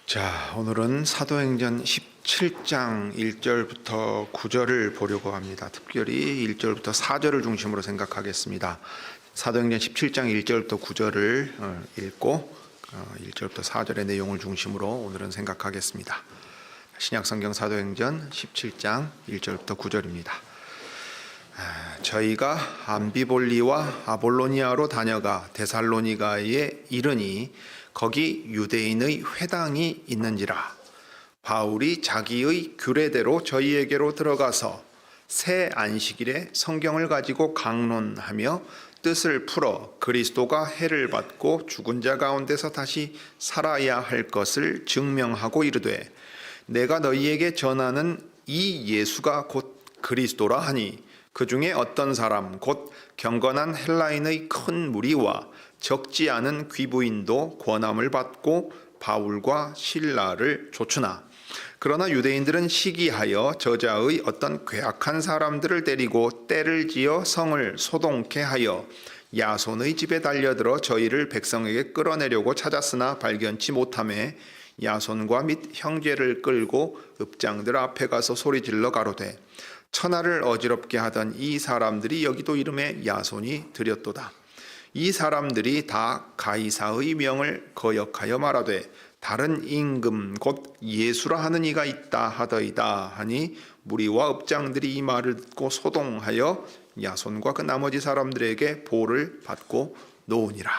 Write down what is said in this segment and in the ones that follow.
자, 오늘은 사도행전 17장 1절부터 9절을 보려고 합니다. 특별히 1절부터 4절을 중심으로 생각하겠습니다. 사도행전 17장 1절부터 9절을 읽고 1절부터 4절의 내용을 중심으로 오늘은 생각하겠습니다. 신약성경 사도행전 17장 1절부터 9절입니다. 저희가 암비볼리와 아볼로니아로 다녀가 데살로니가에 이르니 거기 유대인의 회당이 있는지라. 바울이 자기의 규례대로 저희에게로 들어가서 새 안식일에 성경을 가지고 강론하며 뜻을 풀어 그리스도가 해를 받고 죽은 자 가운데서 다시 살아야 할 것을 증명하고 이르되, 내가 너희에게 전하는 이 예수가 곧 그리스도라 하니 그 중에 어떤 사람 곧 경건한 헬라인의 큰 무리와 적지 않은 귀부인도 권함을 받고 바울과 실라를 좇으나, 그러나 유대인들은 시기하여 저자의 어떤 괴악한 사람들을 때리고 떼를 지어 성을 소동케 하여 야손의 집에 달려들어 저희를 백성에게 끌어내려고 찾았으나 발견치 못하매 야손과 및 형제를 끌고 읍장들 앞에 가서 소리질러 가로되, 천하를 어지럽게 하던 이 사람들이 여기도 이름에 야손이 들였도다. 이 사람들이 다 가이사의 명을 거역하여 말하되 다른 임금 곧 예수라 하는 이가 있다 하더이다 하니, 무리와 읍장들이 이 말을 듣고 소동하여 야손과 그 나머지 사람들에게 보를 받고 놓으니라.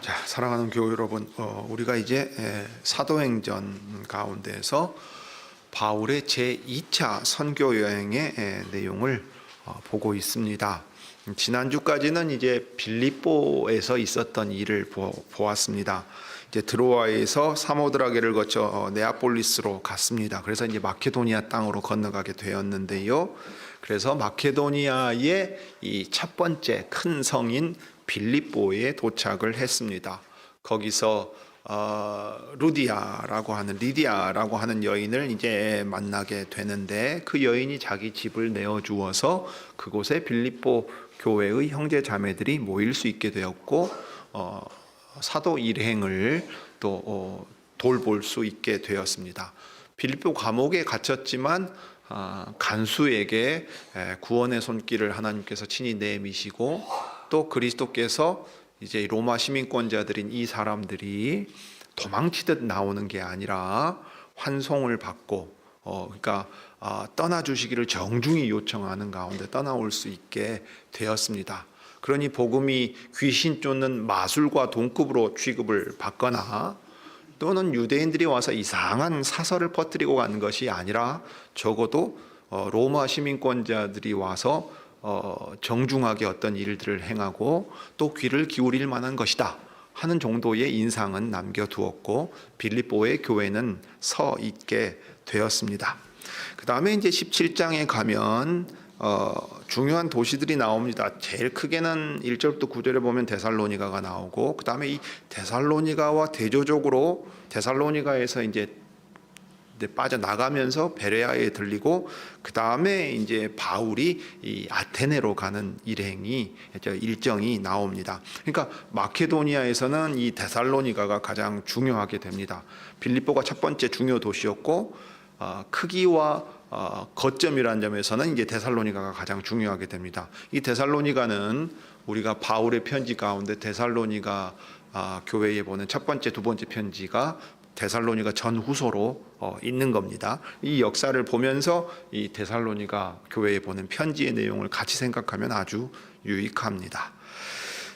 자, 사랑하는 교회 여러분, 우리가 이제 사도행전 가운데서 바울의 제2차 선교 여행의 내용을 보고 있습니다. 지난주까지는 이제 빌립보에서 있었던 일을 보았습니다. 이제 드로아에서 사모드라게를 거쳐 네아폴리스로 갔습니다. 그래서 이제 마케도니아 땅으로 건너가게 되었는데요. 그래서 마케도니아의 이 첫 번째 큰 성인 빌립보에 도착을 했습니다. 거기서 루디아라고 하는 리디아라고 하는 여인을 이제 만나게 되는데, 그 여인이 자기 집을 내어 주어서 그곳에 빌립보 교회의 형제 자매들이 모일 수 있게 되었고, 사도 일행을 또 돌볼 수 있게 되었습니다. 빌립보 감옥에 갇혔지만 간수에게 구원의 손길을 하나님께서 친히 내미시고, 또 그리스도께서 이제 로마 시민권자들인 이 사람들이 도망치듯 나오는 게 아니라 환송을 받고, 그러니까 떠나주시기를 정중히 요청하는 가운데 떠나올 수 있게 되었습니다. 그러니 복음이 귀신 쫓는 마술과 동급으로 취급을 받거나, 또는 유대인들이 와서 이상한 사설을 퍼뜨리고 가는 것이 아니라 적어도 로마 시민권자들이 와서 정중하게 어떤 일들을 행하고 또 귀를 기울일 만한 것이다 하는 정도의 인상은 남겨두었고, 빌립보의 교회는 서 있게 되었습니다. 그 다음에 이제 17장에 가면 중요한 도시들이 나옵니다. 제일 크게는 1절부터 9절에 보면 데살로니가가 나오고, 그 다음에 이 데살로니가와 대조적으로 데살로니가에서 이제 빠져나가면서 베레아에 들리고, 그 다음에 이제 바울이 이 아테네로 가는 일정이 나옵니다. 그러니까 마케도니아에서는 이 데살로니가가 가장 중요하게 됩니다. 빌립보가 첫 번째 중요 도시였고, 크기와 거점이라는 점에서는 이제 데살로니가가 가장 중요하게 됩니다. 이 데살로니가는 우리가 바울의 편지 가운데 데살로니가 교회에 보는 첫 번째, 두 번째 편지가 데살로니가 전후서로 있는 겁니다. 이 역사를 보면서 이 데살로니가 교회에 보낸 편지의 내용을 같이 생각하면 아주 유익합니다.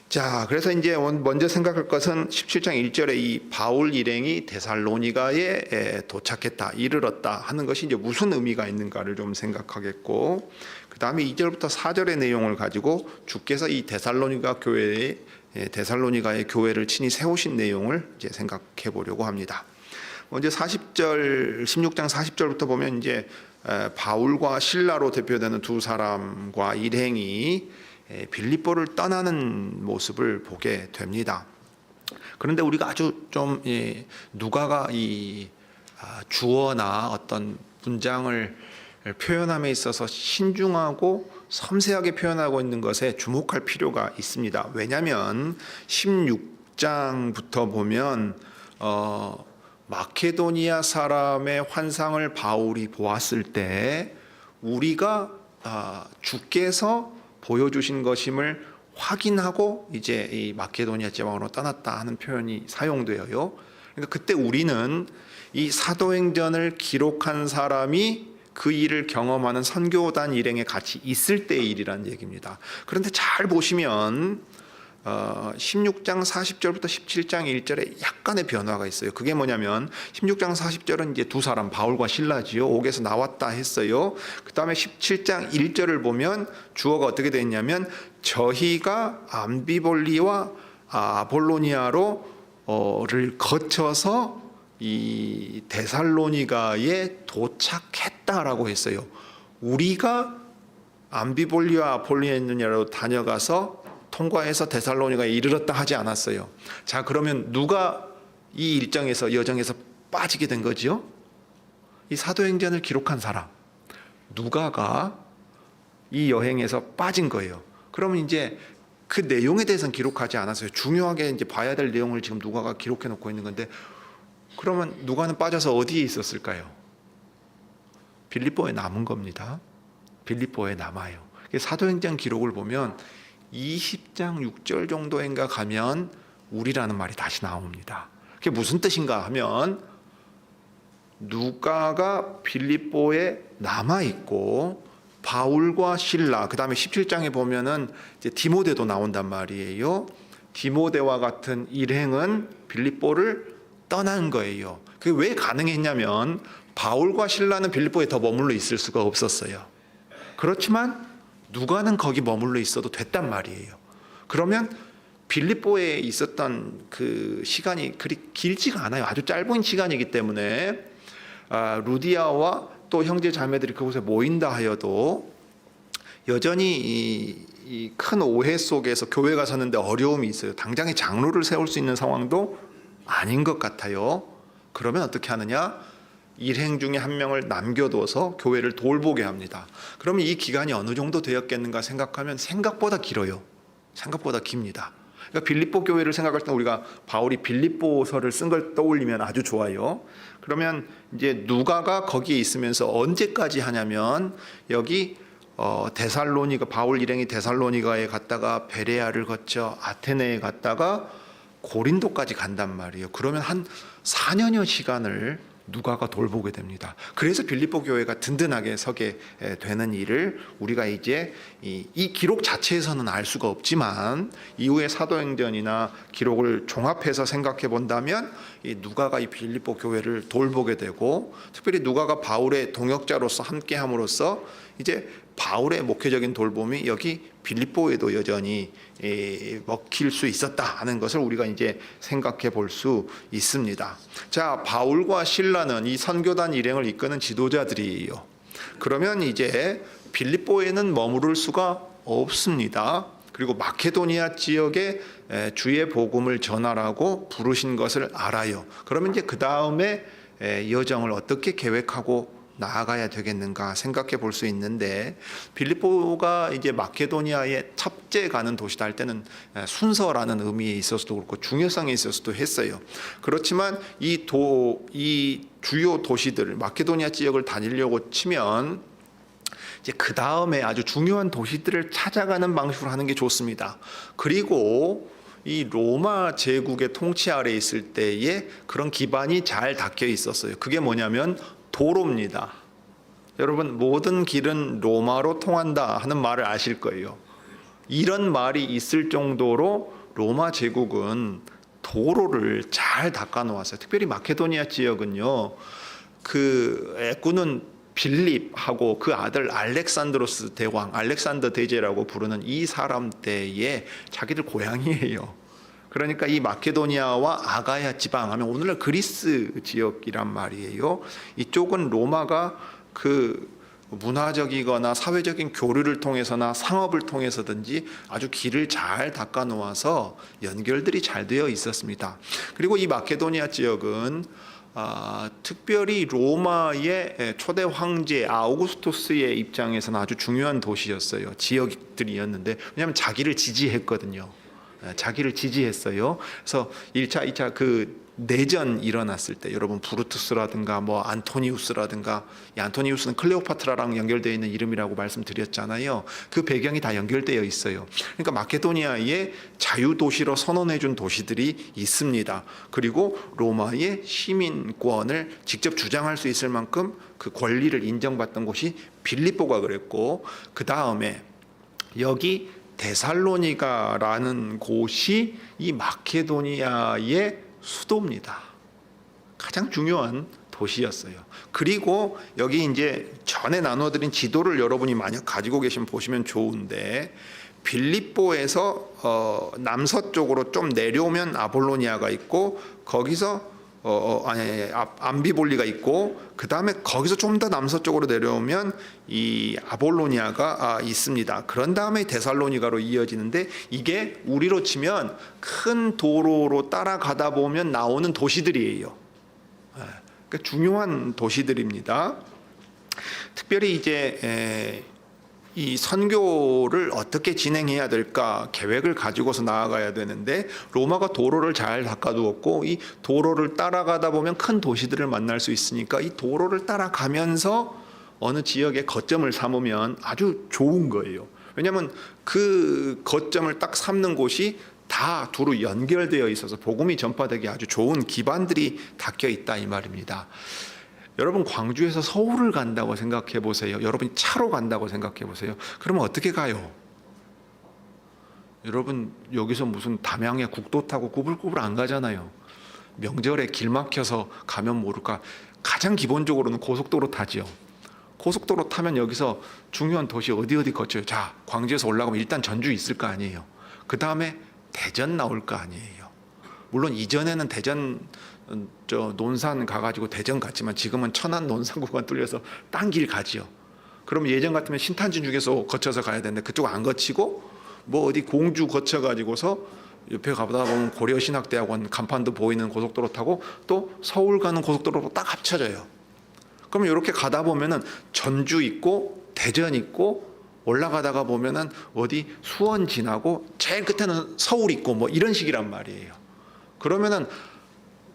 자, 그래서 이제 먼저 생각할 것은 17장 1절에 이 바울 일행이 데살로니가에 도착했다, 이르렀다 하는 것이 이제 무슨 의미가 있는가를 좀 생각하겠고, 그 다음에 2절부터 4절의 내용을 가지고 주께서 이 데살로니가의 교회를 친히 세우신 내용을 이제 생각해 보려고 합니다. 먼저 16장 40절부터 보면 이제 바울과 실라로 대표되는 두 사람과 일행이 빌립보를 떠나는 모습을 보게 됩니다. 그런데 우리가 아주 좀 누가가 이 주어나 어떤 문장을 표현함에 있어서 신중하고 섬세하게 표현하고 있는 것에 주목할 필요가 있습니다. 왜냐하면 16장부터 보면 마케도니아 사람의 환상을 바울이 보았을 때 우리가 주께서 보여주신 것임을 확인하고 이제 이 마케도니아 지방으로 떠났다 하는 표현이 사용되어요. 그러니까 그때 우리는 이 사도행전을 기록한 사람이 그 일을 경험하는 선교단 일행에 같이 있을 때의 일이라는 얘기입니다. 그런데 잘 보시면 16장 40절부터 17장 1절에 약간의 변화가 있어요. 그게 뭐냐면 16장 40절은 이제 두 사람 바울과 실라지요. 옥에서 나왔다 했어요. 그 다음에 17장 1절을 보면 주어가 어떻게 되어 있냐면 저희가 암비볼리와 아볼로니아로를 거쳐서 이 데살로니가에 도착했다라고 했어요. 우리가 암비볼리와 아볼로니아로 다녀가서 통과해서 데살로니가에 이르렀다 하지 않았어요. 자, 그러면 누가 이 일정에서 여정에서 빠지게 된 거죠? 이 사도행전을 기록한 사람 누가가 이 여행에서 빠진 거예요. 그러면 이제 그 내용에 대해서는 기록하지 않았어요. 중요하게 이제 봐야 될 내용을 지금 누가가 기록해 놓고 있는 건데, 그러면 누가는 빠져서 어디에 있었을까요? 빌립보에 남은 겁니다. 빌립보에 남아요. 사도행전 기록을 보면 20장 6절 정도인가 가면 우리라는 말이 다시 나옵니다. 그게 무슨 뜻인가 하면 누가가 빌립보에 남아 있고 바울과 실라, 그 다음에 17장에 보면은 이제 디모데도 나온단 말이에요. 디모데와 같은 일행은 빌립보를 떠난 거예요. 그게 왜 가능했냐면 바울과 실라는 빌립보에 더 머물러 있을 수가 없었어요. 그렇지만 누가는 거기 머물러 있어도 됐단 말이에요. 그러면 빌립보에 있었던 그 시간이 그리 길지가 않아요. 아주 짧은 시간이기 때문에 루디아와 또 형제 자매들이 그곳에 모인다 하여도 여전히 이 큰 오해 속에서 교회가 서는데 어려움이 있어요. 당장에 장로를 세울 수 있는 상황도 아닌 것 같아요. 그러면 어떻게 하느냐? 일행 중에 한 명을 남겨둬서 교회를 돌보게 합니다. 그러면 이 기간이 어느 정도 되었겠는가 생각하면 생각보다 길어요. 생각보다 깁니다. 그러니까 빌립보 교회를 생각할 때 우리가 바울이 빌립보서를 쓴 걸 떠올리면 아주 좋아요. 그러면 이제 누가가 거기에 있으면서 언제까지 하냐면 여기 데살로니가, 바울 일행이 데살로니가에 갔다가 베레아를 거쳐 아테네에 갔다가 고린도까지 간단 말이에요. 그러면 한 4년여 시간을 누가가 돌보게 됩니다. 그래서 빌립보 교회가 든든하게 서게 되는 일을 우리가 이제 이 기록 자체에서는 알 수가 없지만 이후의 사도행전이나 기록을 종합해서 생각해 본다면 이 누가가 이 빌립보 교회를 돌보게 되고, 특별히 누가가 바울의 동역자로서 함께함으로써 이제 바울의 목회적인 돌봄이 여기 빌립보에도 여전히 먹힐 수 있었다 하는 것을 우리가 이제 생각해 볼 수 있습니다. 자, 바울과 실라는 이 선교단 일행을 이끄는 지도자들이에요. 그러면 이제 빌립보에는 머무를 수가 없습니다. 그리고 마케도니아 지역에 주의 복음을 전하라고 부르신 것을 알아요. 그러면 이제 그 다음에 여정을 어떻게 계획하고 나아가야 되겠는가 생각해 볼 수 있는데, 빌립보가 이제 마케도니아의 첫째 가는 도시다 할 때는 순서라는 의미에 있어서도 그렇고 중요성에 있어서도 했어요. 그렇지만 이 주요 도시들, 마케도니아 지역을 다니려고 치면 이제 그 다음에 아주 중요한 도시들을 찾아가는 방식으로 하는 게 좋습니다. 그리고 이 로마 제국의 통치 아래에 있을 때에 그런 기반이 잘 닦여 있었어요. 그게 뭐냐면 도로입니다. 여러분, 모든 길은 로마로 통한다 하는 말을 아실 거예요. 이런 말이 있을 정도로 로마 제국은 도로를 잘 닦아 놓았어요. 특별히 마케도니아 지역은요, 그 애꾸는 빌립하고 그 아들 알렉산드로스 대왕, 알렉산더 대제라고 부르는 이 사람 때에 자기들 고향이에요. 그러니까 이 마케도니아와 아가야 지방 하면 오늘날 그리스 지역이란 말이에요. 이쪽은 로마가 그 문화적이거나 사회적인 교류를 통해서나 상업을 통해서든지 아주 길을 잘 닦아 놓아서 연결들이 잘 되어 있었습니다. 그리고 이 마케도니아 지역은 특별히 로마의 초대 황제 아우구스토스의 입장에서는 아주 중요한 도시였어요. 지역들이었는데, 왜냐하면 자기를 지지했거든요. 자기를 지지했어요. 그래서 1차, 2차 그 내전 일어났을 때 여러분 브루투스라든가 뭐 안토니우스라든가, 이 안토니우스는 클레오파트라랑 연결되어 있는 이름이라고 말씀드렸잖아요. 그 배경이 다 연결되어 있어요. 그러니까 마케도니아의 자유 도시로 선언해 준 도시들이 있습니다. 그리고 로마의 시민권을 직접 주장할 수 있을 만큼 그 권리를 인정받던 곳이 빌립보가 그랬고, 그 다음에 여기 데살로니가라는 곳이 이 마케도니아의 수도입니다. 가장 중요한 도시였어요. 그리고 여기 이제 전에 나눠드린 지도를 여러분이 만약 가지고 계시면 보시면 좋은데, 빌립보에서 남서쪽으로 좀 내려오면 아볼로니아가 있고, 거기서 암비볼리가 있고, 그 다음에 거기서 좀 더 남서쪽으로 내려오면 이 아볼로니아가 있습니다. 그런 다음에 데살로니가로 이어지는데, 이게 우리로 치면 큰 도로로 따라가다 보면 나오는 도시들이에요. 그러니까 중요한 도시들입니다. 특별히 이제 이 선교를 어떻게 진행해야 될까 계획을 가지고서 나아가야 되는데, 로마가 도로를 잘 닦아두었고 이 도로를 따라가다 보면 큰 도시들을 만날 수 있으니까 이 도로를 따라가면서 어느 지역에 거점을 삼으면 아주 좋은 거예요. 왜냐하면 그 거점을 딱 삼는 곳이 다 두루 연결되어 있어서 복음이 전파되기 아주 좋은 기반들이 닦여 있다 이 말입니다. 여러분 광주에서 서울을 간다고 생각해 보세요. 여러분이 차로 간다고 생각해 보세요. 그러면 어떻게 가요? 여러분 여기서 무슨 담양에 국도 타고 꾸불꾸불 안 가잖아요. 명절에 길 막혀서 가면 모를까. 가장 기본적으로는 고속도로 타지요. 고속도로 타면 여기서 중요한 도시 어디 거쳐요. 자, 광주에서 올라가면 일단 전주 있을 거 아니에요. 그 다음에 대전 나올 거 아니에요. 물론 이전에는 대전 논산 가가지고 대전 갔지만 지금은 천안 논산 구간 뚫려서 딴 길 가지요. 그럼 예전 같으면 신탄진 중에서 거쳐서 가야 되는데 그쪽 안 거치고 뭐 어디 공주 거쳐가지고서 옆에 가보다 보면 고려신학대학원 간판도 보이는 고속도로 타고 또 서울 가는 고속도로로 딱 합쳐져요. 그러면 이렇게 가다 보면은 전주 있고 대전 있고 올라가다가 보면은 어디 수원 지나고 제일 끝에는 서울 있고 뭐 이런 식이란 말이에요. 그러면은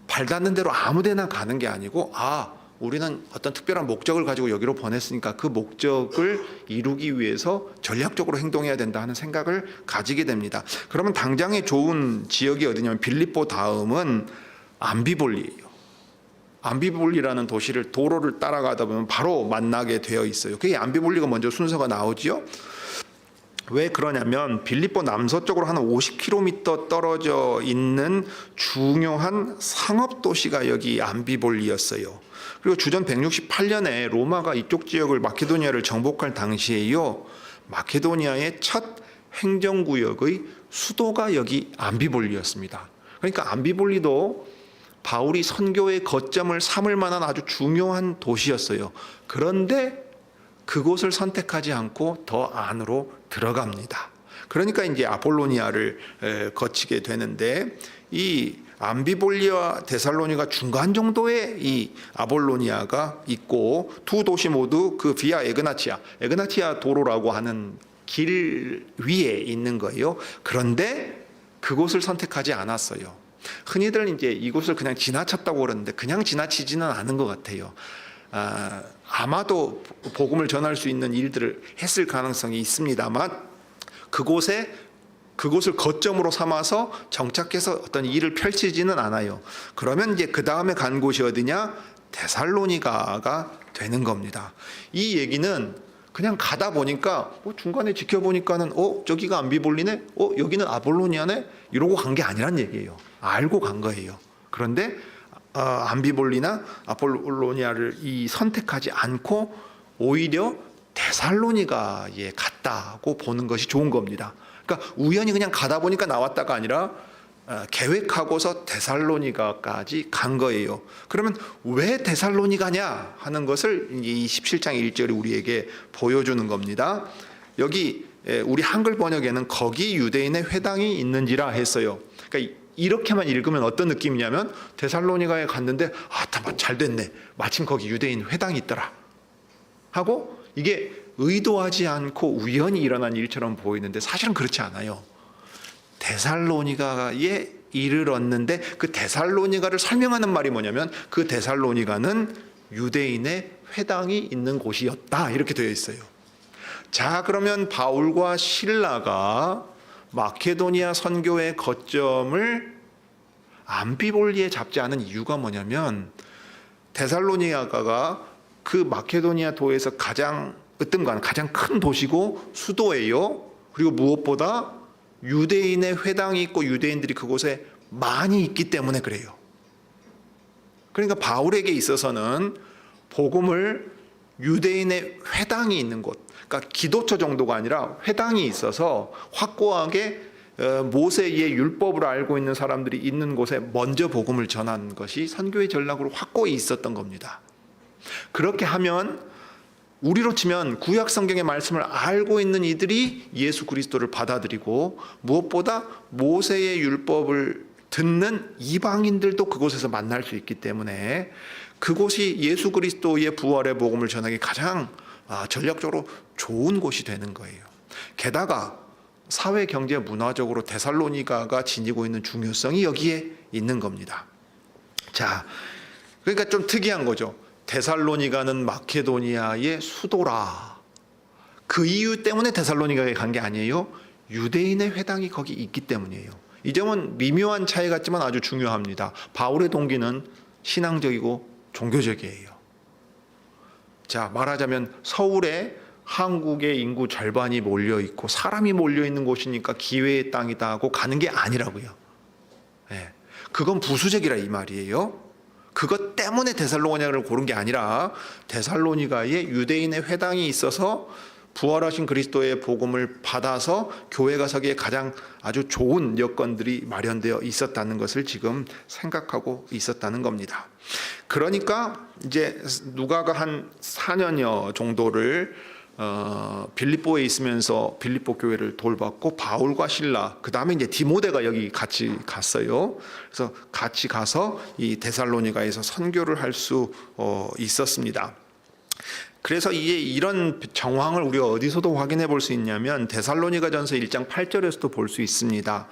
발 닿는 대로 아무 데나 가는 게 아니고, 우리는 어떤 특별한 목적을 가지고 여기로 보냈으니까 그 목적을 이루기 위해서 전략적으로 행동해야 된다 하는 생각을 가지게 됩니다. 그러면 당장의 좋은 지역이 어디냐면 빌립보 다음은 암비볼리예요. 암비볼리라는 도시를 도로를 따라가다 보면 바로 만나게 되어 있어요. 그게 암비볼리가 먼저 순서가 나오지요. 왜 그러냐면 빌립보 남서쪽으로 한 50km 떨어져 있는 중요한 상업도시가 여기 암비볼리였어요. 그리고 주전 168년에 로마가 이쪽 지역을 마케도니아를 정복할 당시에요, 마케도니아의 첫 행정구역의 수도가 여기 암비볼리였습니다. 그러니까 암비볼리도 바울이 선교의 거점을 삼을 만한 아주 중요한 도시였어요. 그런데 그곳을 선택하지 않고 더 안으로 들어갑니다. 그러니까 이제 아폴로니아를 거치게 되는데, 이 암비볼리와 데살로니가 중간 정도의 이 아볼로니아가 있고, 두 도시 모두 그 비아 에그나티아 도로라고 하는 길 위에 있는 거예요. 그런데 그곳을 선택하지 않았어요. 흔히들 이제 이곳을 그냥 지나쳤다고 그러는데 그냥 지나치지는 않은 것 같아요. 아마도 복음을 전할 수 있는 일들을 했을 가능성이 있습니다만, 그곳을 거점으로 삼아서 정착해서 어떤 일을 펼치지는 않아요. 그러면 이제 그 다음에 간 곳이 어디냐? 데살로니가가 되는 겁니다. 이 얘기는 그냥 가다 보니까 중간에 지켜보니까는 저기가 암비볼리네, 여기는 아볼로니아네, 이러고 간 게 아니란 얘기예요. 알고 간 거예요. 그런데 암비볼리나 아폴로니아를 선택하지 않고 오히려 데살로니가에 갔다고 보는 것이 좋은 겁니다. 그러니까 우연히 그냥 가다 보니까 나왔다가 아니라 계획하고서 데살로니가까지 간 거예요. 그러면 왜 데살로니가냐 하는 것을 이 17장 1절이 우리에게 보여주는 겁니다. 여기 우리 한글 번역에는 거기 유대인의 회당이 있는지라 했어요. 그러니까 이렇게만 읽으면 어떤 느낌이냐면 데살로니가에 갔는데 잘 됐네, 마침 거기 유대인 회당이 있더라 하고, 이게 의도하지 않고 우연히 일어난 일처럼 보이는데 사실은 그렇지 않아요. 데살로니가에 이르렀는데 그 데살로니가를 설명하는 말이 뭐냐면 그 데살로니가는 유대인의 회당이 있는 곳이었다 이렇게 되어 있어요. 자, 그러면 바울과 실라가 마케도니아 선교의 거점을 암피볼리에 잡지 않은 이유가 뭐냐면 데살로니가가 그 마케도니아 도에서 가장 으뜸간 가장 큰 도시고 수도예요. 그리고 무엇보다 유대인의 회당이 있고 유대인들이 그곳에 많이 있기 때문에 그래요. 그러니까 바울에게 있어서는 복음을 유대인의 회당이 있는 곳, 그러니까 기도처 정도가 아니라 회당이 있어서 확고하게 모세의 율법을 알고 있는 사람들이 있는 곳에 먼저 복음을 전하는 것이 선교의 전략으로 확고히 있었던 겁니다. 그렇게 하면 우리로 치면 구약 성경의 말씀을 알고 있는 이들이 예수 그리스도를 받아들이고 무엇보다 모세의 율법을 듣는 이방인들도 그곳에서 만날 수 있기 때문에 그곳이 예수 그리스도의 부활의 복음을 전하기 가장 전략적으로 좋은 곳이 되는 거예요. 게다가 사회, 경제, 문화적으로 데살로니가가 지니고 있는 중요성이 여기에 있는 겁니다. 자, 그러니까 좀 특이한 거죠. 데살로니가는 마케도니아의 수도라. 그 이유 때문에 데살로니가에 간 게 아니에요. 유대인의 회당이 거기 있기 때문이에요. 이 점은 미묘한 차이 같지만 아주 중요합니다. 바울의 동기는 신앙적이고 종교적이에요. 자, 말하자면 서울에 한국의 인구 절반이 몰려 있고 사람이 몰려 있는 곳이니까 기회의 땅이다 하고 가는 게 아니라고요. 네. 그건 부수적이라 이 말이에요. 그것 때문에 데살로니가를 고른 게 아니라 데살로니가에 유대인의 회당이 있어서 부활하신 그리스도의 복음을 받아서 교회가 서기에 가장 아주 좋은 여건들이 마련되어 있었다는 것을 지금 생각하고 있었다는 겁니다. 그러니까 이제 누가가 한 4년여 정도를 빌립보에 있으면서 빌립보 교회를 돌봤고 바울과 실라, 그 다음에 이제 디모데가 여기 같이 갔어요. 그래서 같이 가서 이 데살로니가에서 선교를 할 수 있었습니다. 그래서 이제 이런 정황을 우리가 어디서도 확인해 볼 수 있냐면 데살로니가전서 1장 8절에서도 볼 수 있습니다.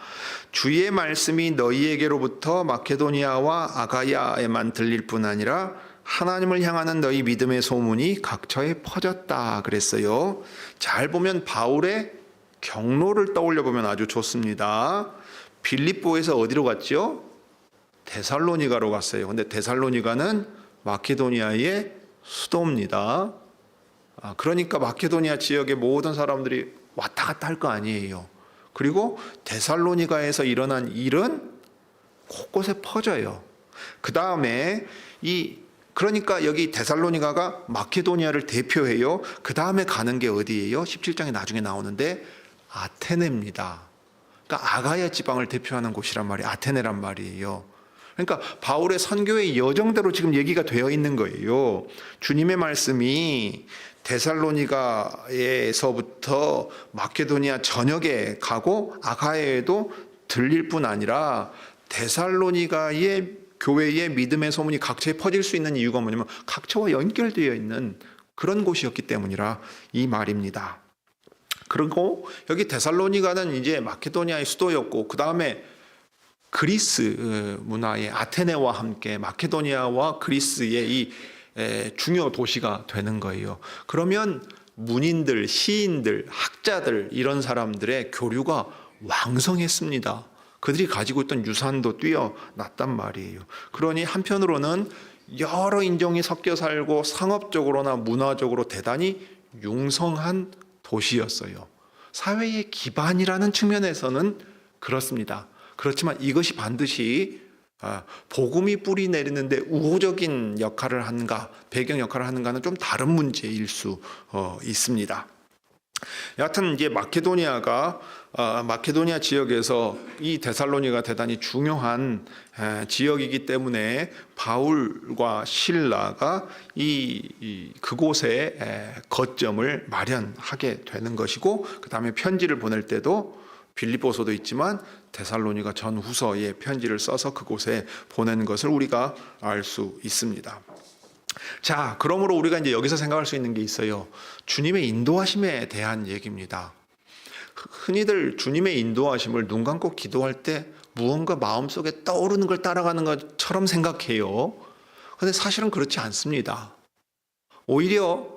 주의 말씀이 너희에게로부터 마케도니아와 아가야에만 들릴 뿐 아니라 하나님을 향하는 너희 믿음의 소문이 각처에 퍼졌다 그랬어요. 잘 보면 바울의 경로를 떠올려 보면 아주 좋습니다. 빌립보에서 어디로 갔죠? 데살로니가로 갔어요. 근데 데살로니가는 마케도니아의 수도입니다. 그러니까 마케도니아 지역의 모든 사람들이 왔다 갔다 할 거 아니에요. 그리고 데살로니가에서 일어난 일은 곳곳에 퍼져요. 그 다음에 그러니까 여기 데살로니가가 마케도니아를 대표해요. 그 다음에 가는 게 어디예요? 17장에 나중에 나오는데 아테네입니다. 그러니까 아가야 지방을 대표하는 곳이란 말이에요. 아테네란 말이에요. 그러니까 바울의 선교의 여정대로 지금 얘기가 되어 있는 거예요. 주님의 말씀이 데살로니가에서부터 마케도니아 전역에 가고 아가야에도 들릴 뿐 아니라 데살로니가의 교회의 믿음의 소문이 각처에 퍼질 수 있는 이유가 뭐냐면 각처와 연결되어 있는 그런 곳이었기 때문이라 이 말입니다. 그리고 여기 데살로니가는 이제 마케도니아의 수도였고 그 다음에 그리스 문화의 아테네와 함께 마케도니아와 그리스의 이 중요 도시가 되는 거예요. 그러면 문인들, 시인들, 학자들 이런 사람들의 교류가 왕성했습니다. 그들이 가지고 있던 유산도 뛰어났단 말이에요. 그러니 한편으로는 여러 인종이 섞여 살고 상업적으로나 문화적으로 대단히 융성한 도시였어요. 사회의 기반이라는 측면에서는 그렇습니다. 그렇지만 이것이 반드시 복음이 뿌리 내리는데 우호적인 역할을 하는가, 배경 역할을 하는가는 좀 다른 문제일 수 있습니다. 여하튼 이제 마케도니아 지역에서 이 데살로니가 대단히 중요한 지역이기 때문에 바울과 실라가 그곳에 거점을 마련하게 되는 것이고 그 다음에 편지를 보낼 때도 빌립보서도 있지만 데살로니가 전후서에 편지를 써서 그곳에 보내는 것을 우리가 알 수 있습니다. 자, 그러므로 우리가 이제 여기서 생각할 수 있는 게 있어요. 주님의 인도하심에 대한 얘기입니다. 흔히들 주님의 인도하심을 눈 감고 기도할 때 무언가 마음속에 떠오르는 걸 따라가는 것처럼 생각해요. 그런데 사실은 그렇지 않습니다. 오히려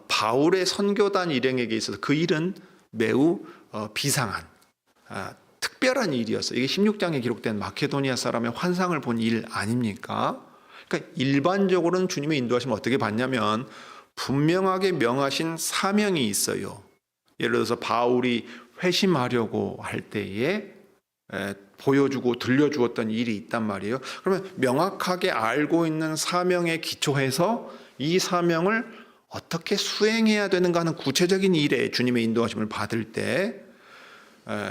바울의 선교단 일행에게 있어서 그 일은 매우 비상한 특별한 일이었어요. 이게 16장에 기록된 마케도니아 사람의 환상을 본 일 아닙니까? 그러니까 일반적으로는 주님의 인도하심을 어떻게 받냐면 분명하게 명하신 사명이 있어요. 예를 들어서 바울이 회심하려고 할 때에 보여주고 들려주었던 일이 있단 말이에요. 그러면 명확하게 알고 있는 사명에 기초해서 이 사명을 어떻게 수행해야 되는가 하는 구체적인 일에 주님의 인도하심을 받을 때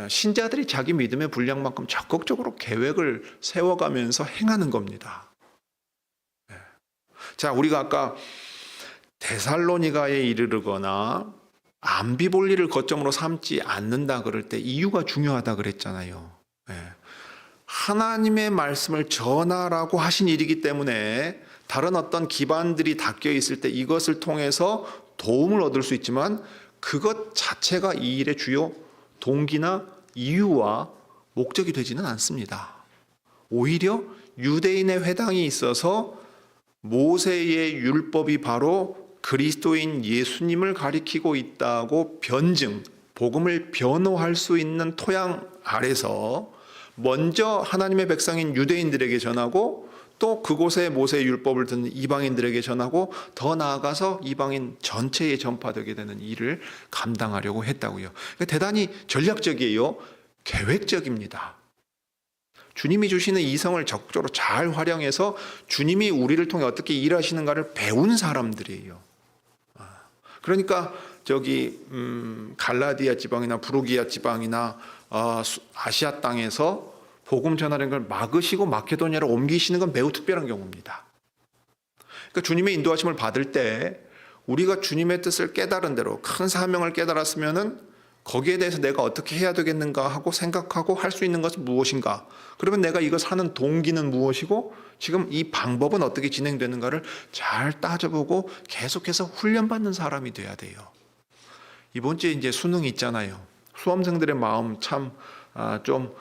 신자들이 자기 믿음의 분량만큼 적극적으로 계획을 세워가면서 행하는 겁니다. 자, 우리가 아까 데살로니가에 이르르거나 암비볼리를 거점으로 삼지 않는다 그럴 때 이유가 중요하다 그랬잖아요. 하나님의 말씀을 전하라고 하신 일이기 때문에 다른 어떤 기반들이 닦여 있을 때 이것을 통해서 도움을 얻을 수 있지만 그것 자체가 이 일의 주요 동기나 이유와 목적이 되지는 않습니다. 오히려 유대인의 회당이 있어서 모세의 율법이 바로 그리스도인 예수님을 가리키고 있다고 변증, 복음을 변호할 수 있는 토양 아래서 먼저 하나님의 백성인 유대인들에게 전하고 또 그곳에 모세의 율법을 듣는 이방인들에게 전하고 더 나아가서 이방인 전체에 전파되게 되는 일을 감당하려고 했다고요. 그러니까 대단히 전략적이에요. 계획적입니다. 주님이 주시는 이성을 적극적으로 잘 활용해서 주님이 우리를 통해 어떻게 일하시는가를 배운 사람들이에요. 그러니까 저기 갈라디아 지방이나 부르기아 지방이나 아시아 땅에서 복음 전하는 걸 막으시고 마케도니아로 옮기시는 건 매우 특별한 경우입니다. 그러니까 주님의 인도하심을 받을 때 우리가 주님의 뜻을 깨달은 대로 큰 사명을 깨달았으면은 거기에 대해서 내가 어떻게 해야 되겠는가 하고 생각하고 할 수 있는 것은 무엇인가? 그러면 내가 이것을 하는 동기는 무엇이고 지금 이 방법은 어떻게 진행되는가를 잘 따져보고 계속해서 훈련받는 사람이 돼야 돼요. 이번 주에 이제 수능이 있잖아요. 수험생들의 마음 참 좀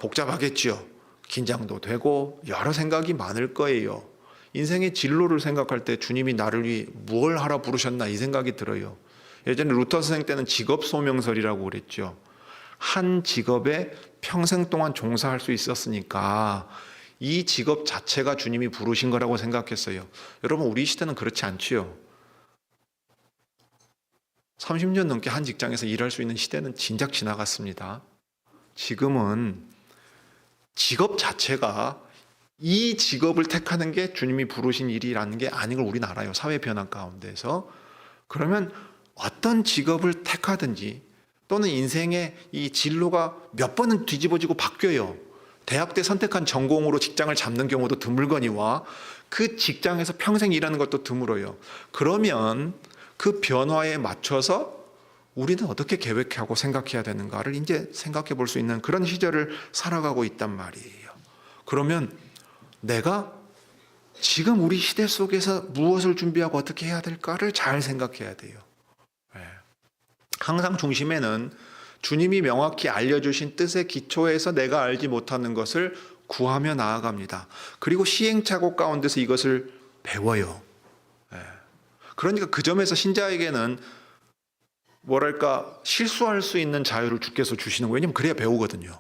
복잡하겠지요. 긴장도 되고 여러 생각이 많을 거예요. 인생의 진로를 생각할 때 주님이 나를 위해 무엇을 하라 부르셨나 이 생각이 들어요. 예전에 루터 선생 때는 직업 소명설이라고 그랬죠. 한 직업에 평생 동안 종사할 수 있었으니까 이 직업 자체가 주님이 부르신 거라고 생각했어요. 여러분 우리 시대는 그렇지 않지요. 30년 넘게 한 직장에서 일할 수 있는 시대는 진작 지나갔습니다. 지금은 직업 자체가 이 직업을 택하는 게 주님이 부르신 일이라는 게 아닌 걸 우리는 알아요. 사회 변화 가운데서. 그러면 어떤 직업을 택하든지 또는 인생의 이 진로가 몇 번은 뒤집어지고 바뀌어요. 대학 때 선택한 전공으로 직장을 잡는 경우도 드물거니와 그 직장에서 평생 일하는 것도 드물어요. 그러면 그 변화에 맞춰서 우리는 어떻게 계획하고 생각해야 되는가를 이제 생각해 볼 수 있는 그런 시절을 살아가고 있단 말이에요. 그러면 내가 지금 우리 시대 속에서 무엇을 준비하고 어떻게 해야 될까를 잘 생각해야 돼요. 항상 중심에는 주님이 명확히 알려주신 뜻의 기초에서 내가 알지 못하는 것을 구하며 나아갑니다. 그리고 시행착오 가운데서 이것을 배워요. 그러니까 그 점에서 신자에게는 뭐랄까 실수할 수 있는 자유를 주께서 주시는 거예요. 왜냐하면 그래야 배우거든요.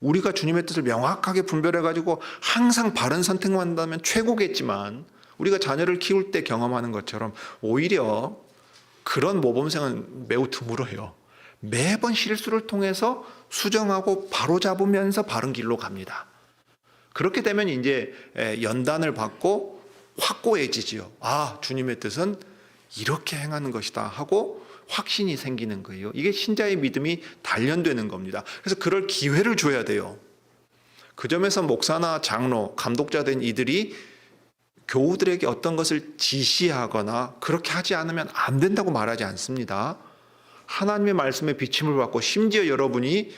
우리가 주님의 뜻을 명확하게 분별해가지고 항상 바른 선택만 한다면 최고겠지만 우리가 자녀를 키울 때 경험하는 것처럼 오히려 그런 모범생은 매우 드물어요. 매번 실수를 통해서 수정하고 바로잡으면서 바른 길로 갑니다. 그렇게 되면 이제 연단을 받고 확고해지지요. 아, 주님의 뜻은 이렇게 행하는 것이다 하고 확신이 생기는 거예요. 이게 신자의 믿음이 단련되는 겁니다. 그래서 그럴 기회를 줘야 돼요. 그 점에서 목사나 장로, 감독자 된 이들이 교우들에게 어떤 것을 지시하거나 그렇게 하지 않으면 안 된다고 말하지 않습니다. 하나님의 말씀에 비침을 받고 심지어 여러분이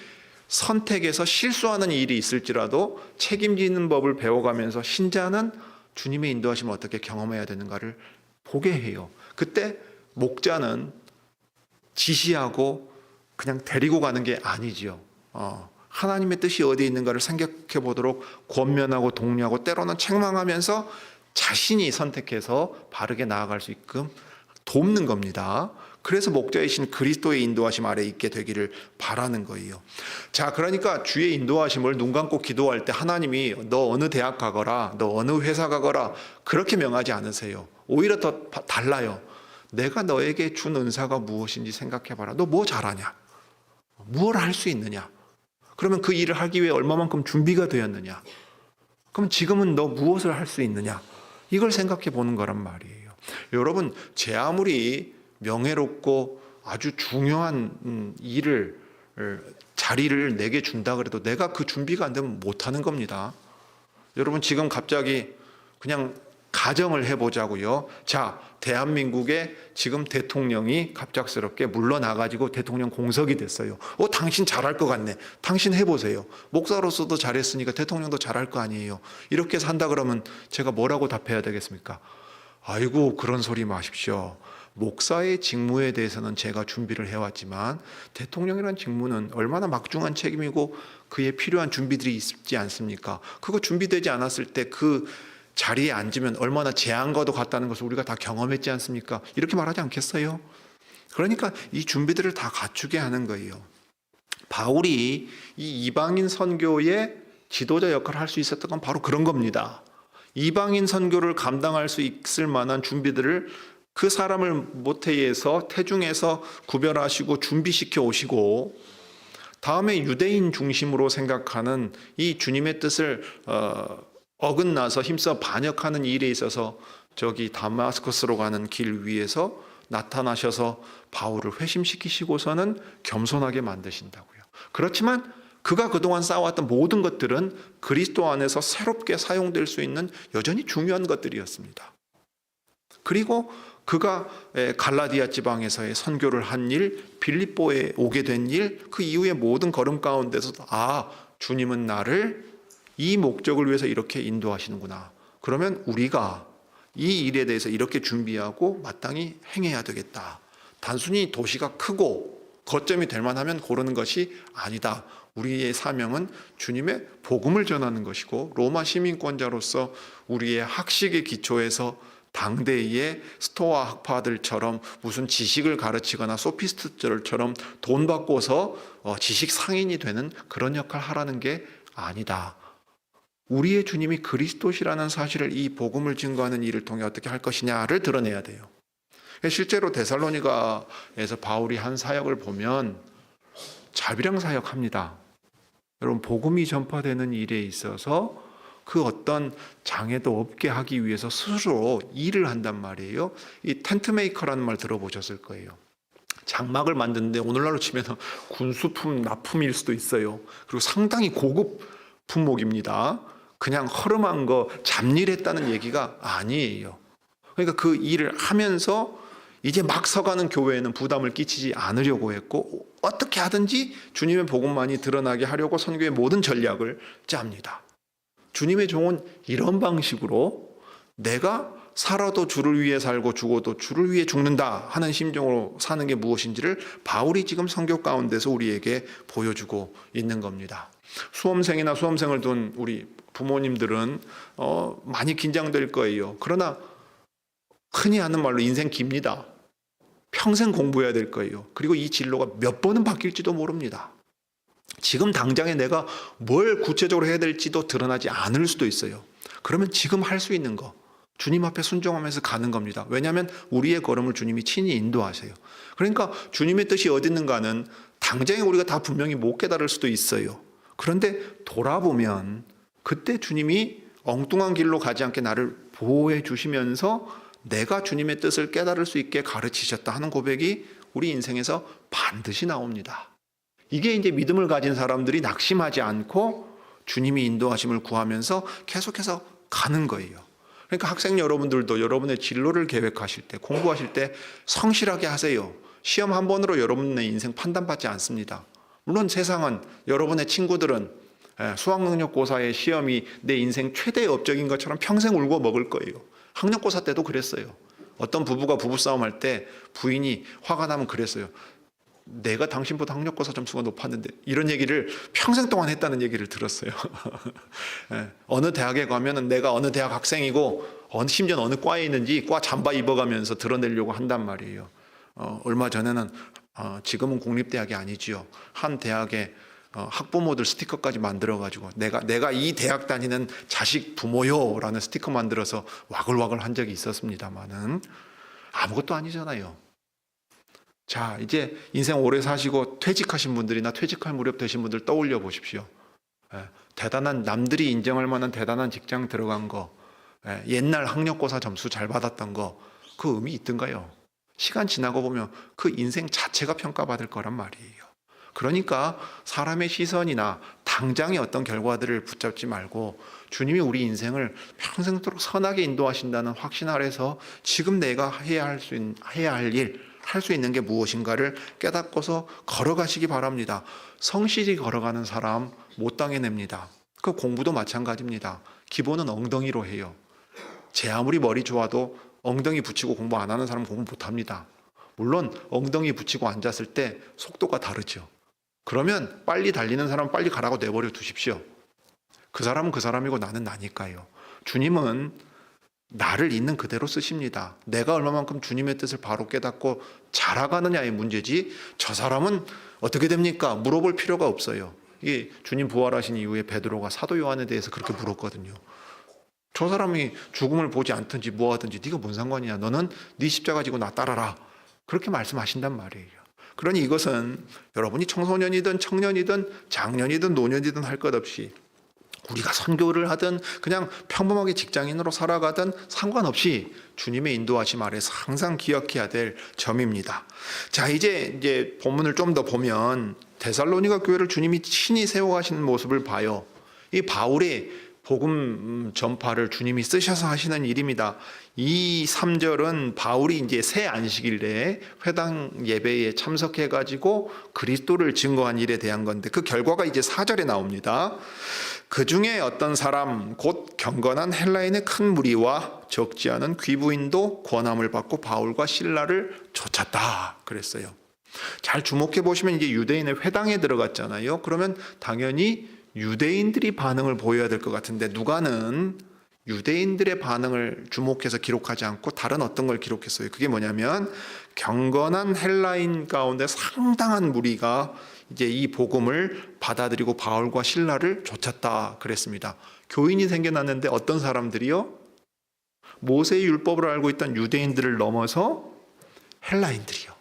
선택에서 실수하는 일이 있을지라도 책임지는 법을 배워가면서 신자는 주님의 인도하심을 어떻게 경험해야 되는가를 보게 해요. 그때 목자는 지시하고 그냥 데리고 가는 게 아니지요. 하나님의 뜻이 어디에 있는가를 생각해 보도록 권면하고 독려하고 때로는 책망하면서 자신이 선택해서 바르게 나아갈 수 있게끔 돕는 겁니다. 그래서 목자이신 그리스도의 인도하심 아래 있게 되기를 바라는 거예요. 자, 그러니까 주의 인도하심을 눈 감고 기도할 때 하나님이 너 어느 대학 가거라, 너 어느 회사 가거라 그렇게 명하지 않으세요. 오히려 더 달라요. 내가 너에게 준 은사가 무엇인지 생각해봐라. 너 뭐 잘하냐? 무엇을 할 수 있느냐? 그러면 그 일을 하기 위해 얼마만큼 준비가 되었느냐? 그럼 지금은 너 무엇을 할 수 있느냐? 이걸 생각해 보는 거란 말이에요. 여러분, 제 아무리 명예롭고 아주 중요한 자리를 내게 준다 그래도 내가 그 준비가 안 되면 못하는 겁니다. 여러분, 지금 갑자기 그냥 가정을 해보자고요. 자, 대한민국의 지금 대통령이 갑작스럽게 물러나가지고 대통령 공석이 됐어요. 당신 잘할 것 같네. 당신 해보세요. 목사로서도 잘했으니까 대통령도 잘할 거 아니에요. 이렇게 산다 그러면 제가 뭐라고 답해야 되겠습니까? 아이고, 그런 소리 마십시오. 목사의 직무에 대해서는 제가 준비를 해왔지만 대통령이라는 직무는 얼마나 막중한 책임이고 그에 필요한 준비들이 있지 않습니까? 그거 준비되지 않았을 때 그 자리에 앉으면 얼마나 재앙과도 같다는 것을 우리가 다 경험했지 않습니까? 이렇게 말하지 않겠어요? 그러니까 이 준비들을 다 갖추게 하는 거예요. 바울이 이 이방인 선교의 지도자 역할을 할 수 있었던 건 바로 그런 겁니다. 이방인 선교를 감당할 수 있을 만한 준비들을 그 사람을 모태에서 태중에서 구별하시고 준비시켜 오시고 다음에 유대인 중심으로 생각하는 이 주님의 뜻을 어긋나서 힘써 반역하는 일에 있어서 저기 다마스커스로 가는 길 위에서 나타나셔서 바울을 회심시키시고서는 겸손하게 만드신다고요. 그렇지만 그가 그동안 쌓아왔던 모든 것들은 그리스도 안에서 새롭게 사용될 수 있는 여전히 중요한 것들이었습니다. 그리고 그가 갈라디아 지방에서의 선교를 한 일, 빌립보에 오게 된 일, 그 이후의 모든 걸음 가운데서도 주님은 나를 이 목적을 위해서 이렇게 인도하시는구나. 그러면 우리가 이 일에 대해서 이렇게 준비하고 마땅히 행해야 되겠다. 단순히 도시가 크고 거점이 될 만하면 고르는 것이 아니다. 우리의 사명은 주님의 복음을 전하는 것이고 로마 시민권자로서 우리의 학식의 기초에서 당대의 스토아 학파들처럼 무슨 지식을 가르치거나 소피스트들처럼 돈 받고서 지식 상인이 되는 그런 역할을 하라는 게 아니다. 우리의 주님이 그리스도시라는 사실을 이 복음을 증거하는 일을 통해 어떻게 할 것이냐를 드러내야 돼요. 실제로 데살로니가에서 바울이 한 사역을 보면 자비랑 사역합니다. 여러분, 복음이 전파되는 일에 있어서 그 어떤 장애도 없게 하기 위해서 스스로 일을 한단 말이에요. 이 텐트 메이커라는 말 들어보셨을 거예요. 장막을 만드는데 오늘날로 치면 군수품 납품일 수도 있어요. 그리고 상당히 고급 품목입니다. 그냥 허름한 거 잡일했다는 얘기가 아니에요. 그러니까 그 일을 하면서 이제 막 서가는 교회에는 부담을 끼치지 않으려고 했고 어떻게 하든지 주님의 복음만이 드러나게 하려고 선교의 모든 전략을 짭니다. 주님의 종은 이런 방식으로 내가 살아도 주를 위해 살고 죽어도 주를 위해 죽는다 하는 심정으로 사는 게 무엇인지를 바울이 지금 선교 가운데서 우리에게 보여주고 있는 겁니다. 수험생이나 수험생을 둔 우리 부모님들은 많이 긴장될 거예요. 그러나 흔히 하는 말로 인생 깁니다. 평생 공부해야 될 거예요. 그리고 이 진로가 몇 번은 바뀔지도 모릅니다. 지금 당장에 내가 뭘 구체적으로 해야 될지도 드러나지 않을 수도 있어요. 그러면 지금 할 수 있는 거 주님 앞에 순종하면서 가는 겁니다. 왜냐하면 우리의 걸음을 주님이 친히 인도하세요. 그러니까 주님의 뜻이 어디 있는가는 당장에 우리가 다 분명히 못 깨달을 수도 있어요. 그런데 돌아보면 그때 주님이 엉뚱한 길로 가지 않게 나를 보호해 주시면서 내가 주님의 뜻을 깨달을 수 있게 가르치셨다 하는 고백이 우리 인생에서 반드시 나옵니다. 이게 이제 믿음을 가진 사람들이 낙심하지 않고 주님이 인도하심을 구하면서 계속해서 가는 거예요. 그러니까 학생 여러분들도 여러분의 진로를 계획하실 때, 공부하실 때 성실하게 하세요. 시험 한 번으로 여러분의 인생 판단받지 않습니다. 물론 세상은, 여러분의 친구들은 수학능력고사의 시험이 내 인생 최대의 업적인 것처럼 평생 울고 먹을 거예요. 학력고사 때도 그랬어요. 어떤 부부가 부부싸움 할 때 부인이 화가 나면 그랬어요. 내가 당신보다 학력고사 점수가 높았는데 이런 얘기를 평생 동안 했다는 얘기를 들었어요. 예, 어느 대학에 가면은 내가 어느 대학 학생이고 심지어 어느 과에 있는지 과 잠바 입어가면서 드러내려고 한단 말이에요. 얼마 전에는 지금은 공립대학이 아니지요. 한 대학에 학부모들 스티커까지 만들어가지고 내가 이 대학 다니는 자식 부모요라는 스티커 만들어서 와글와글 한 적이 있었습니다만은 아무것도 아니잖아요. 자, 이제 인생 오래 사시고 퇴직하신 분들이나 퇴직할 무렵 되신 분들 떠올려 보십시오. 대단한, 남들이 인정할 만한 대단한 직장 들어간 거, 옛날 학력고사 점수 잘 받았던 거, 그 의미 있던가요? 시간 지나고 보면 그 인생 자체가 평가받을 거란 말이에요. 그러니까 사람의 시선이나 당장의 어떤 결과들을 붙잡지 말고 주님이 우리 인생을 평생도록 선하게 인도하신다는 확신 아래서 지금 내가 해야 할 일, 할 수 있는 게 무엇인가를 깨닫고서 걸어가시기 바랍니다. 성실히 걸어가는 사람 못 당해냅니다. 그 공부도 마찬가지입니다. 기본은 엉덩이로 해요. 제 아무리 머리 좋아도 엉덩이 붙이고 공부 안 하는 사람은 공부 못합니다. 물론 엉덩이 붙이고 앉았을 때 속도가 다르죠. 그러면 빨리 달리는 사람은 빨리 가라고 내버려 두십시오. 그 사람은 그 사람이고 나는 나니까요. 주님은 나를 있는 그대로 쓰십니다. 내가 얼마만큼 주님의 뜻을 바로 깨닫고 잘아가느냐의 문제지 저 사람은 어떻게 됩니까? 물어볼 필요가 없어요. 이게 주님 부활하신 이후에 베드로가 사도 요한에 대해서 그렇게 물었거든요. 저 사람이 죽음을 보지 않든지 뭐하든지 네가 뭔 상관이냐. 너는 네 십자가 지고 나 따라라. 그렇게 말씀하신단 말이에요. 그러니 이것은 여러분이 청소년이든 청년이든 장년이든 노년이든 할 것 없이 우리가 선교를 하든 그냥 평범하게 직장인으로 살아가든 상관없이 주님의 인도하심 아래서 항상 기억해야 될 점입니다. 자, 이제 본문을 좀 더 보면 데살로니가 교회를 주님이 친히 세워가시는 모습을 봐요. 이 바울의 복음 전파를 주님이 쓰셔서 하시는 일입니다. 이 3절은 바울이 이제 새 안식일에 회당 예배에 참석해가지고 그리스도를 증거한 일에 대한 건데 그 결과가 이제 4절에 나옵니다. 그 중에 어떤 사람 곧 경건한 헬라인의 큰 무리와 적지 않은 귀부인도 권함을 받고 바울과 실라를 쫓았다 그랬어요. 잘 주목해 보시면 이제 유대인의 회당에 들어갔잖아요. 그러면 당연히 유대인들이 반응을 보여야 될 것 같은데 누가는 유대인들의 반응을 주목해서 기록하지 않고 다른 어떤 걸 기록했어요. 그게 뭐냐면 경건한 헬라인 가운데 상당한 무리가 이제 이 복음을 받아들이고 바울과 실라를 쫓았다 그랬습니다. 교인이 생겨났는데 어떤 사람들이요? 모세의 율법을 알고 있던 유대인들을 넘어서 헬라인들이요.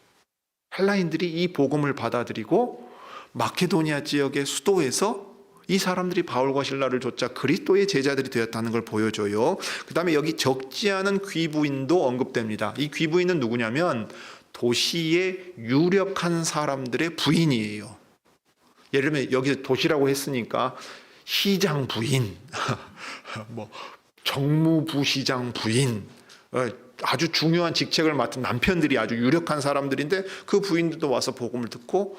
헬라인들이 이 복음을 받아들이고 마케도니아 지역의 수도에서 이 사람들이 바울과 실라를 쫓아 그리스도의 제자들이 되었다는 걸 보여줘요. 그 다음에 여기 적지 않은 귀부인도 언급됩니다. 이 귀부인은 누구냐면 도시의 유력한 사람들의 부인이에요. 예를 들면 여기 도시라고 했으니까 시장 부인, 뭐 정무부시장 부인, 아주 중요한 직책을 맡은 남편들이 아주 유력한 사람들인데 그 부인들도 와서 복음을 듣고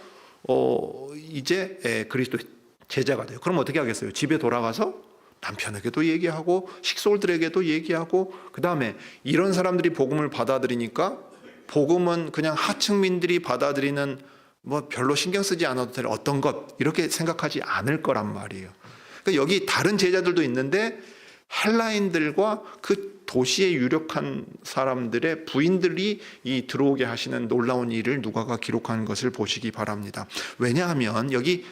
이제 그리스도의 제자가 돼요. 그럼 어떻게 하겠어요? 집에 돌아가서 남편에게도 얘기하고 식솔들에게도 얘기하고 그 다음에 이런 사람들이 복음을 받아들이니까 복음은 그냥 하층민들이 받아들이는 뭐 별로 신경 쓰지 않아도 될 어떤 것 이렇게 생각하지 않을 거란 말이에요. 그러니까 여기 다른 제자들도 있는데 헬라인들과 그 도시의 유력한 사람들의 부인들이 이 들어오게 하시는 놀라운 일을 누가가 기록한 것을 보시기 바랍니다. 왜냐하면 여기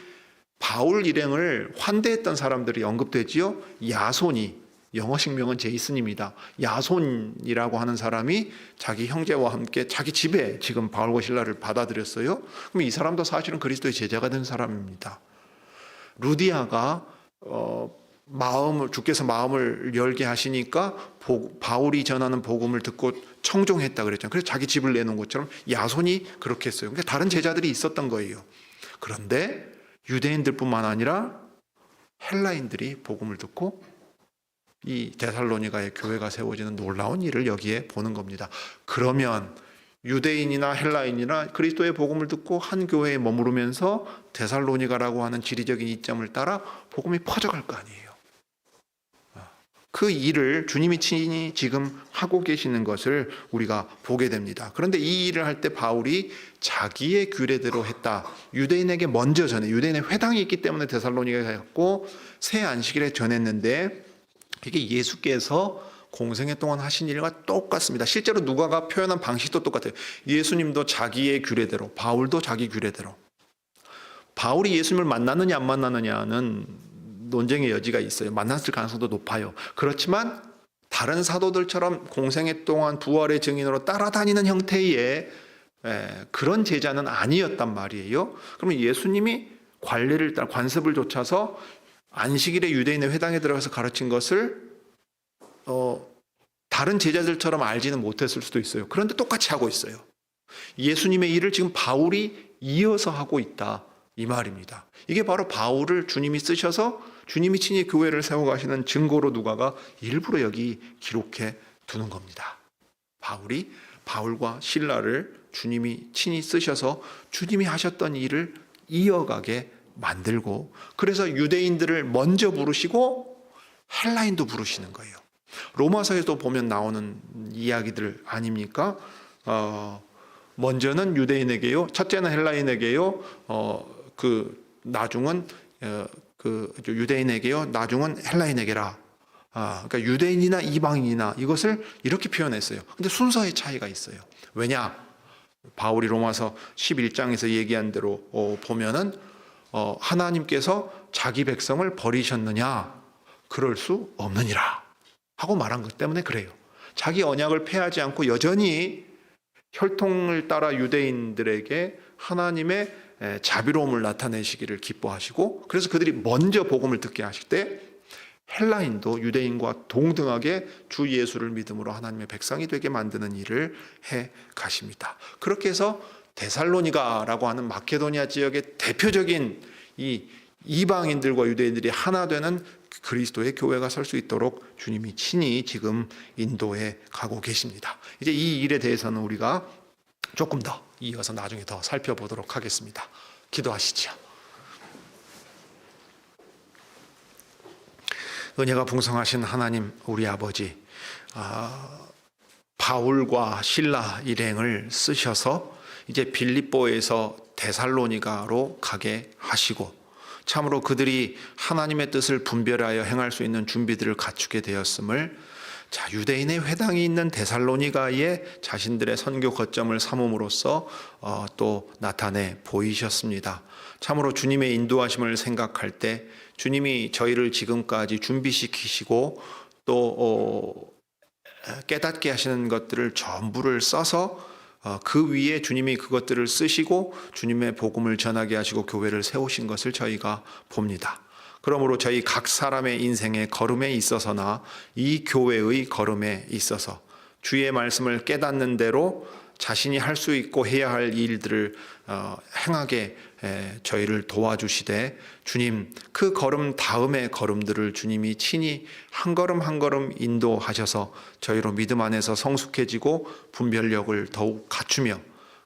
바울 일행을 환대했던 사람들이 언급되지요. 야손이, 영어 식명은 제이슨입니다. 야손이라고 하는 사람이 자기 형제와 함께 자기 집에 지금 바울과 실라를 받아들였어요. 그럼 이 사람도 사실은 그리스도의 제자가 된 사람입니다. 루디아가 주께서 마음을 열게 하시니까 바울이 전하는 복음을 듣고 청종했다 그랬잖아요. 그래서 자기 집을 내놓은 것처럼 야손이 그렇게 했어요. 그러니까 다른 제자들이 있었던 거예요. 그런데 유대인들뿐만 아니라 헬라인들이 복음을 듣고 이 데살로니가의 교회가 세워지는 놀라운 일을 여기에 보는 겁니다. 그러면 유대인이나 헬라인이나 그리스도의 복음을 듣고 한 교회에 머무르면서 데살로니가라고 하는 지리적인 이점을 따라 복음이 퍼져갈 거 아니에요. 그 일을 주님이 친히 지금 하고 계시는 것을 우리가 보게 됩니다. 그런데 이 일을 할 때 바울이 자기의 규례대로 했다. 유대인에게 먼저 전해, 유대인의 회당이 있기 때문에 데살로니가에 갔고 새 안식일에 전했는데, 이게 예수께서 공생애 동안 하신 일과 똑같습니다. 실제로 누가가 표현한 방식도 똑같아요. 예수님도 자기의 규례대로, 바울도 자기 규례대로. 바울이 예수님을 만났느냐 안 만났느냐는 논쟁의 여지가 있어요. 만났을 가능성도 높아요. 그렇지만 다른 사도들처럼 공생애 동안 부활의 증인으로 따라다니는 형태의 그런 제자는 아니었단 말이에요. 그러면 예수님이 관례를 따라 관습을 좇아서 안식일에 유대인의 회당에 들어가서 가르친 것을 다른 제자들처럼 알지는 못했을 수도 있어요. 그런데 똑같이 하고 있어요. 예수님의 일을 지금 바울이 이어서 하고 있다, 이 말입니다. 이게 바로 바울을 주님이 쓰셔서 주님이 친히 교회를 세워가시는 증거로 누가가 일부러 여기 기록해 두는 겁니다. 바울이 바울과 실라를 주님이 친히 쓰셔서 주님이 하셨던 일을 이어가게 만들고, 그래서 유대인들을 먼저 부르시고 헬라인도 부르시는 거예요. 로마서에도 보면 나오는 이야기들 아닙니까? 먼저는 유대인에게요, 첫째는 헬라인에게요, 나중은 유대인에게요, 나중은 헬라인에게라. 그러니까 유대인이나 이방인이나 이것을 이렇게 표현했어요. 근데 순서의 차이가 있어요. 왜냐? 바울이 로마서 11장에서 얘기한 대로 보면은 하나님께서 자기 백성을 버리셨느냐? 그럴 수 없느니라 하고 말한 것 때문에 그래요. 자기 언약을 폐하지 않고 여전히 혈통을 따라 유대인들에게 하나님의 자비로움을 나타내시기를 기뻐하시고, 그래서 그들이 먼저 복음을 듣게 하실 때 헬라인도 유대인과 동등하게 주 예수를 믿음으로 하나님의 백성이 되게 만드는 일을 해 가십니다. 그렇게 해서 데살로니가라고 하는 마케도니아 지역의 대표적인 이 이방인들과 유대인들이 하나 되는 그리스도의 교회가 설 수 있도록 주님이 친히 지금 인도해 가고 계십니다. 이제 이 일에 대해서는 우리가 조금 더 이어서 나중에 더 살펴보도록 하겠습니다. 기도하시죠. 은혜가 풍성하신 하나님, 우리 아버지, 바울과 실라 일행을 쓰셔서 이제 빌립보에서 데살로니가로 가게 하시고, 참으로 그들이 하나님의 뜻을 분별하여 행할 수 있는 준비들을 갖추게 되었음을 유대인의 회당이 있는 데살로니가에 자신들의 선교 거점을 삼음으로써 또 나타내 보이셨습니다. 참으로 주님의 인도하심을 생각할 때 주님이 저희를 지금까지 준비시키시고 또 깨닫게 하시는 것들을 전부를 써서 그 위에 주님이 그것들을 쓰시고 주님의 복음을 전하게 하시고 교회를 세우신 것을 저희가 봅니다. 그러므로 저희 각 사람의 인생의 걸음에 있어서나 이 교회의 걸음에 있어서 주의 말씀을 깨닫는 대로 자신이 할 수 있고 해야 할 일들을 행하게 저희를 도와주시되, 주님 그 걸음 다음의 걸음들을 주님이 친히 한 걸음 한 걸음 인도하셔서 저희로 믿음 안에서 성숙해지고 분별력을 더욱 갖추며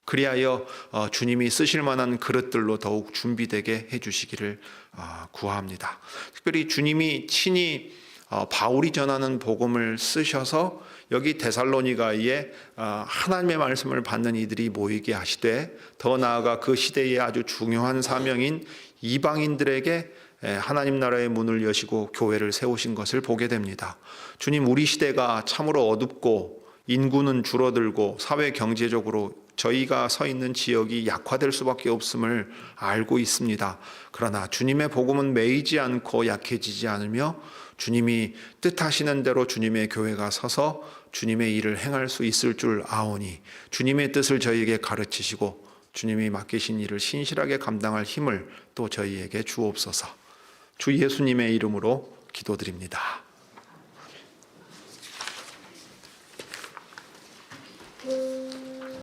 그리하여 주님이 쓰실 만한 그릇들로 더욱 준비되게 해주시기를 구합니다. 특별히 주님이 친히 바울이 전하는 복음을 쓰셔서 여기 데살로니가에 하나님의 말씀을 받는 이들이 모이게 하시되, 더 나아가 그 시대의 아주 중요한 사명인 이방인들에게 하나님 나라의 문을 여시고 교회를 세우신 것을 보게 됩니다. 주님, 우리 시대가 참으로 어둡고 인구는 줄어들고 사회 경제적으로 저희가 서 있는 지역이 약화될 수밖에 없음을 알고 있습니다. 그러나 주님의 복음은 매이지 않고 약해지지 않으며 주님이 뜻하시는 대로 주님의 교회가 서서 주님의 일을 행할 수 있을 줄 아오니 주님의 뜻을 저희에게 가르치시고 주님이 맡기신 일을 신실하게 감당할 힘을 또 저희에게 주옵소서. 주 예수님의 이름으로 기도드립니다.